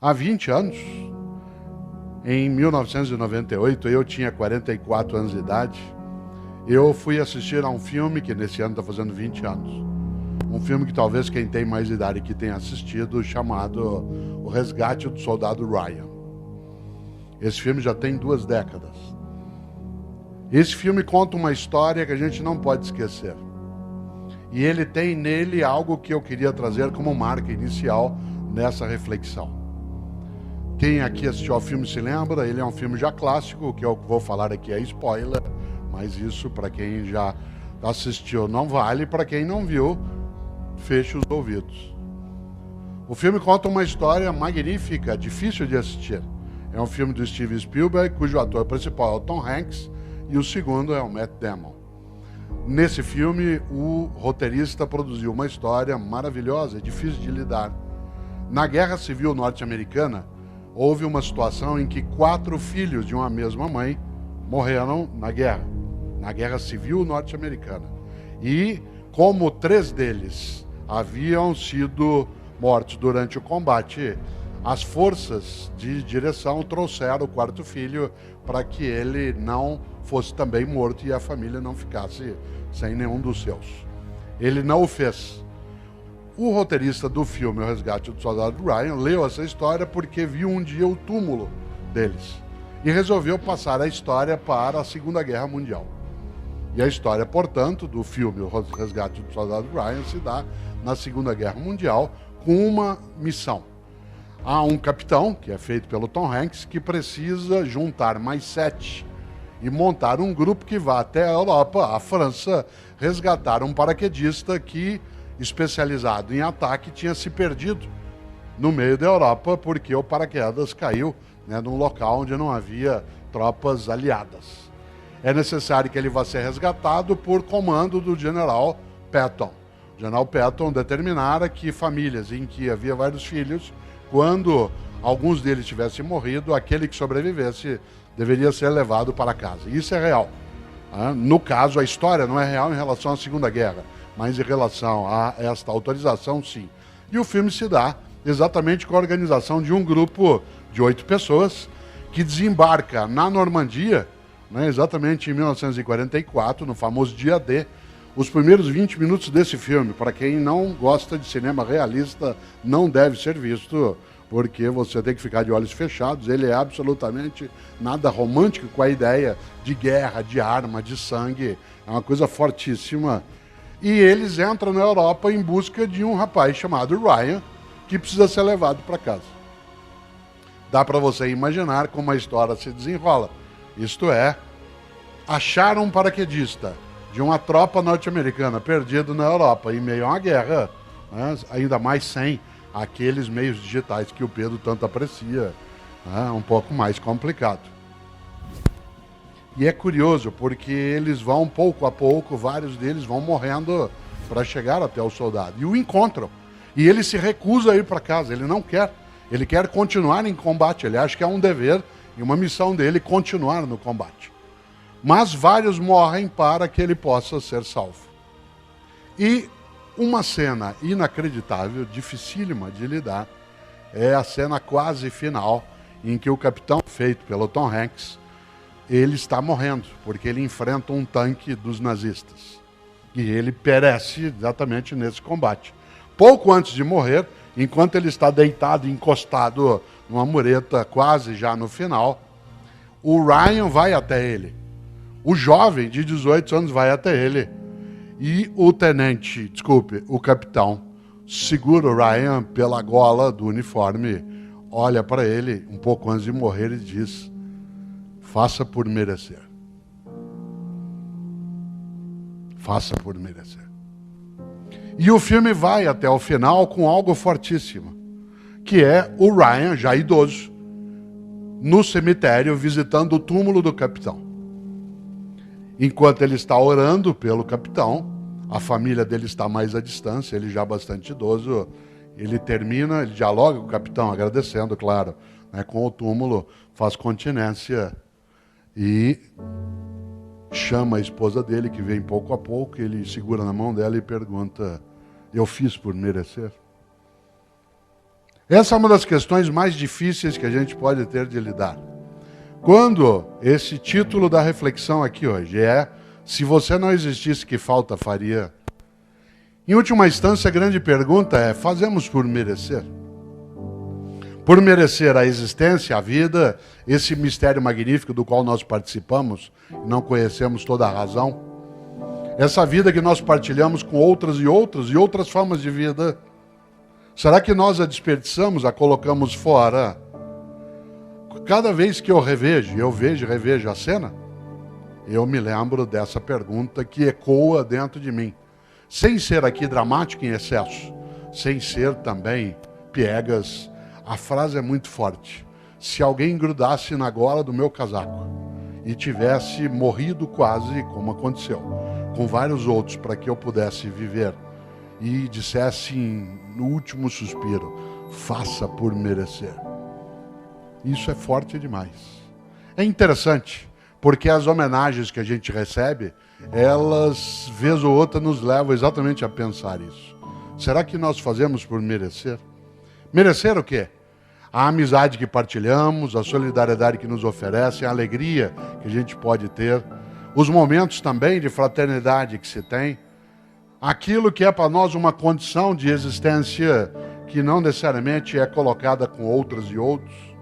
Há 20 anos, em 1998, eu tinha 44 anos de idade, eu fui assistir a um filme que nesse ano está fazendo 20 anos. Um filme que talvez quem tem mais idade que tenha assistido, chamado O Resgate do Soldado Ryan. Esse filme já tem 2 décadas. Esse filme conta uma história que a gente não pode esquecer. E ele tem nele algo que eu queria trazer como marca inicial nessa reflexão. Quem aqui assistiu ao filme se lembra, ele é um filme já clássico, o que eu vou falar aqui é spoiler, mas isso para quem já assistiu não vale, para quem não viu, feche os ouvidos. O filme conta uma história magnífica, difícil de assistir. É um filme do Steven Spielberg, cujo ator principal é o Tom Hanks, e o segundo é o Matt Damon. Nesse filme, o roteirista produziu uma história maravilhosa, difícil de lidar. Na Guerra Civil Norte-Americana, houve uma situação em que 4 filhos de uma mesma mãe morreram na Guerra Civil Norte-Americana. E como 3 deles haviam sido mortos durante o combate, as forças de direção trouxeram o 4º filho para que ele não fosse também morto e a família não ficasse sem nenhum dos seus. Ele não o fez. O roteirista do filme O Resgate do Soldado Ryan leu essa história porque viu um dia o túmulo deles e resolveu passar a história para a Segunda Guerra Mundial. E a história, portanto, do filme O Resgate do Soldado Ryan se dá na Segunda Guerra Mundial com uma missão. Há um capitão, que é feito pelo Tom Hanks, que precisa juntar mais 7 e montar um grupo que vá até a Europa, a França, resgatar um paraquedista que, especializado em ataque, tinha se perdido no meio da Europa porque o paraquedas caiu, num local onde não havia tropas aliadas. É necessário que ele vá ser resgatado por comando do general Patton. O general Patton determinara que famílias em que havia vários filhos, quando alguns deles tivessem morrido, aquele que sobrevivesse deveria ser levado para casa. Isso é real. No caso, a história não é real em relação à Segunda Guerra, mas em relação a esta autorização, sim. E o filme se dá exatamente com a organização de um grupo de 8 pessoas que desembarca na Normandia, exatamente em 1944, no famoso Dia D. Os primeiros 20 minutos desse filme, para quem não gosta de cinema realista, não deve ser visto, porque você tem que ficar de olhos fechados. Ele é absolutamente nada romântico com a ideia de guerra, de arma, de sangue. É uma coisa fortíssima. E eles entram na Europa em busca de um rapaz chamado Ryan, que precisa ser levado para casa. Dá para você imaginar como a história se desenrola. Isto é, achar um paraquedista de uma tropa norte-americana perdido na Europa em meio a uma guerra, ainda mais sem aqueles meios digitais que o Pedro tanto aprecia, um pouco mais complicado. E é curioso porque eles vão pouco a pouco, vários deles vão morrendo para chegar até o soldado e o encontram. E ele se recusa a ir para casa, ele não quer, ele quer continuar em combate, ele acha que é um dever e uma missão dele continuar no combate. Mas vários morrem para que ele possa ser salvo. E uma cena inacreditável, dificílima de lidar, é a cena quase final, em que o capitão, feito pelo Tom Hanks, ele está morrendo, porque ele enfrenta um tanque dos nazistas. E ele perece exatamente nesse combate. Pouco antes de morrer, enquanto ele está deitado, encostado numa mureta, quase já no final, o Ryan vai até ele. O jovem de 18 anos vai até ele e o capitão, segura o Ryan pela gola do uniforme, olha para ele um pouco antes de morrer e diz: faça por merecer. Faça por merecer. E o filme vai até o final com algo fortíssimo, que é o Ryan, já idoso, no cemitério visitando o túmulo do capitão. Enquanto ele está orando pelo capitão, a família dele está mais à distância, ele já bastante idoso, ele termina, ele dialoga com o capitão, agradecendo, claro, com o túmulo, faz continência e chama a esposa dele, que vem pouco a pouco, ele segura na mão dela e pergunta: eu fiz por merecer? Essa é uma das questões mais difíceis que a gente pode ter de lidar. Quando esse título da reflexão aqui hoje é: se você não existisse, que falta faria? Em última instância, a grande pergunta é: fazemos por merecer? Por merecer a existência, a vida, esse mistério magnífico do qual nós participamos e não conhecemos toda a razão? Essa vida que nós partilhamos com outras e outras formas de vida, será que nós a desperdiçamos, a colocamos fora? Cada vez que eu vejo e revejo a cena, eu me lembro dessa pergunta que ecoa dentro de mim. Sem ser aqui dramático em excesso, sem ser também piegas, a frase é muito forte. Se alguém grudasse na gola do meu casaco e tivesse morrido quase, como aconteceu, com vários outros, para que eu pudesse viver, e dissesse no último suspiro: faça por merecer. Isso é forte demais. É interessante, porque as homenagens que a gente recebe, elas, vez ou outra, nos levam exatamente a pensar isso. Será que nós fazemos por merecer? Merecer o quê? A amizade que partilhamos, a solidariedade que nos oferecem, a alegria que a gente pode ter, os momentos também de fraternidade que se tem, aquilo que é para nós uma condição de existência que não necessariamente é colocada com outras e outros.